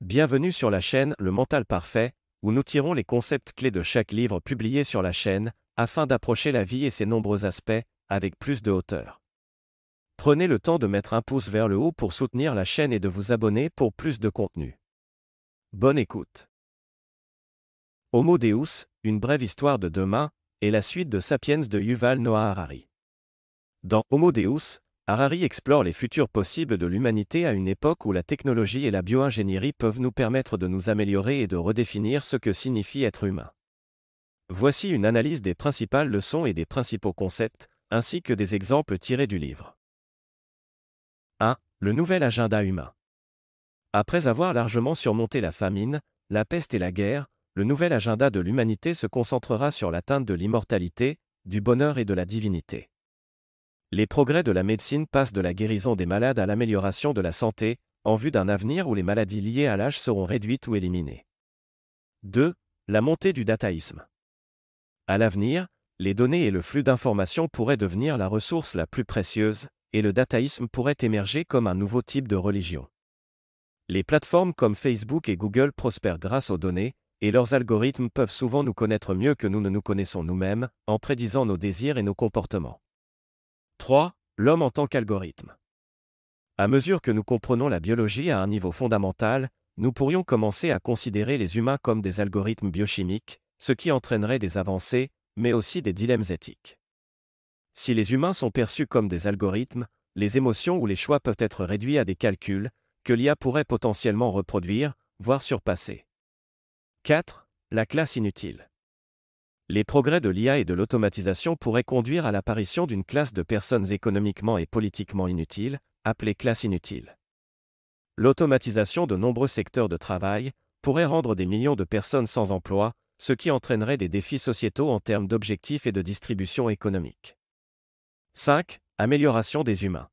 Bienvenue sur la chaîne Le Mental Parfait, où nous tirons les concepts clés de chaque livre publié sur la chaîne, afin d'approcher la vie et ses nombreux aspects, avec plus de hauteur. Prenez le temps de mettre un pouce vers le haut pour soutenir la chaîne et de vous abonner pour plus de contenu. Bonne écoute. Homo Deus, une brève histoire de demain, est la suite de Sapiens de Yuval Noah Harari. Dans Homo Deus, Harari explore les futurs possibles de l'humanité à une époque où la technologie et la bio-ingénierie peuvent nous permettre de nous améliorer et de redéfinir ce que signifie être humain. Voici une analyse des principales leçons et des principaux concepts, ainsi que des exemples tirés du livre. 1. Le nouvel agenda humain. Après avoir largement surmonté la famine, la peste et la guerre, le nouvel agenda de l'humanité se concentrera sur l'atteinte de l'immortalité, du bonheur et de la divinité. Les progrès de la médecine passent de la guérison des malades à l'amélioration de la santé, en vue d'un avenir où les maladies liées à l'âge seront réduites ou éliminées. 2. La montée du dataïsme. À l'avenir, les données et le flux d'informations pourraient devenir la ressource la plus précieuse, et le dataïsme pourrait émerger comme un nouveau type de religion. Les plateformes comme Facebook et Google prospèrent grâce aux données, et leurs algorithmes peuvent souvent nous connaître mieux que nous ne nous connaissons nous-mêmes, en prédisant nos désirs et nos comportements. 3. L'homme en tant qu'algorithme. À mesure que nous comprenons la biologie à un niveau fondamental, nous pourrions commencer à considérer les humains comme des algorithmes biochimiques, ce qui entraînerait des avancées, mais aussi des dilemmes éthiques. Si les humains sont perçus comme des algorithmes, les émotions ou les choix peuvent être réduits à des calculs, que l'IA pourrait potentiellement reproduire, voire surpasser. 4. La classe inutile. Les progrès de l'IA et de l'automatisation pourraient conduire à l'apparition d'une classe de personnes économiquement et politiquement inutiles, appelée classe inutile. L'automatisation de nombreux secteurs de travail pourrait rendre des millions de personnes sans emploi, ce qui entraînerait des défis sociétaux en termes d'objectifs et de distribution économique. 5. Amélioration des humains.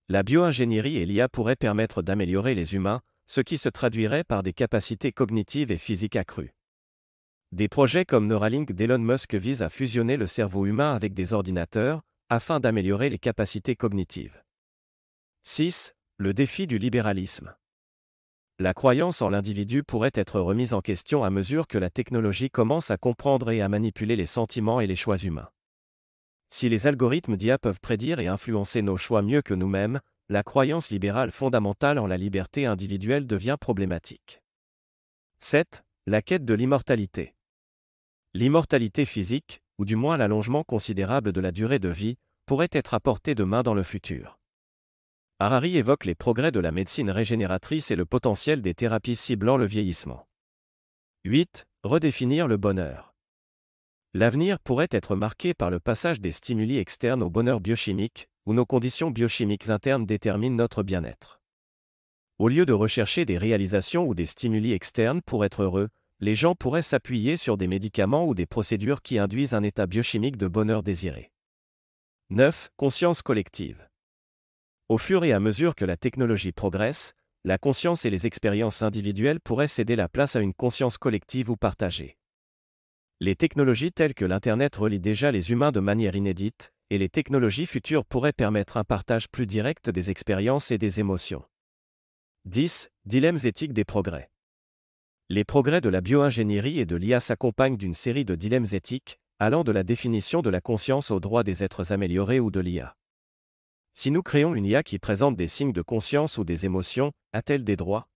La bio-ingénierie et l'IA pourraient permettre d'améliorer les humains, ce qui se traduirait par des capacités cognitives et physiques accrues. Des projets comme Neuralink d'Elon Musk visent à fusionner le cerveau humain avec des ordinateurs, afin d'améliorer les capacités cognitives. 6. Le défi du libéralisme. La croyance en l'individu pourrait être remise en question à mesure que la technologie commence à comprendre et à manipuler les sentiments et les choix humains. Si les algorithmes d'IA peuvent prédire et influencer nos choix mieux que nous-mêmes, la croyance libérale fondamentale en la liberté individuelle devient problématique. 7. La quête de l'immortalité. L'immortalité physique, ou du moins l'allongement considérable de la durée de vie, pourrait être à portée de main dans le futur. Harari évoque les progrès de la médecine régénératrice et le potentiel des thérapies ciblant le vieillissement. 8. Redéfinir le bonheur. L'avenir pourrait être marqué par le passage des stimuli externes au bonheur biochimique, où nos conditions biochimiques internes déterminent notre bien-être. Au lieu de rechercher des réalisations ou des stimuli externes pour être heureux, les gens pourraient s'appuyer sur des médicaments ou des procédures qui induisent un état biochimique de bonheur désiré. 9. Conscience collective. Au fur et à mesure que la technologie progresse, la conscience et les expériences individuelles pourraient céder la place à une conscience collective ou partagée. Les technologies telles que l'Internet relient déjà les humains de manière inédite, et les technologies futures pourraient permettre un partage plus direct des expériences et des émotions. 10. Dilemmes éthiques des progrès. Les progrès de la bio-ingénierie et de l'IA s'accompagnent d'une série de dilemmes éthiques, allant de la définition de la conscience aux droits des êtres améliorés ou de l'IA. Si nous créons une IA qui présente des signes de conscience ou des émotions, a-t-elle des droits?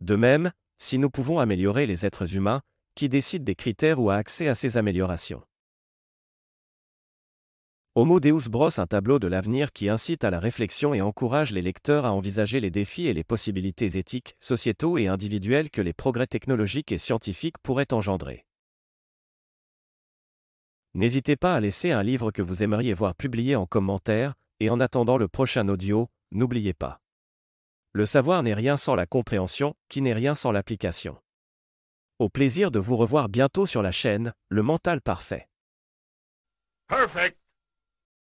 De même, si nous pouvons améliorer les êtres humains, qui décide des critères ou a accès à ces améliorations? Homo Deus brosse un tableau de l'avenir qui incite à la réflexion et encourage les lecteurs à envisager les défis et les possibilités éthiques, sociétaux et individuels que les progrès technologiques et scientifiques pourraient engendrer. N'hésitez pas à laisser un livre que vous aimeriez voir publié en commentaire, et en attendant le prochain audio, n'oubliez pas. Le savoir n'est rien sans la compréhension, qui n'est rien sans l'application. Au plaisir de vous revoir bientôt sur la chaîne, Le Mental Parfait. Perfect.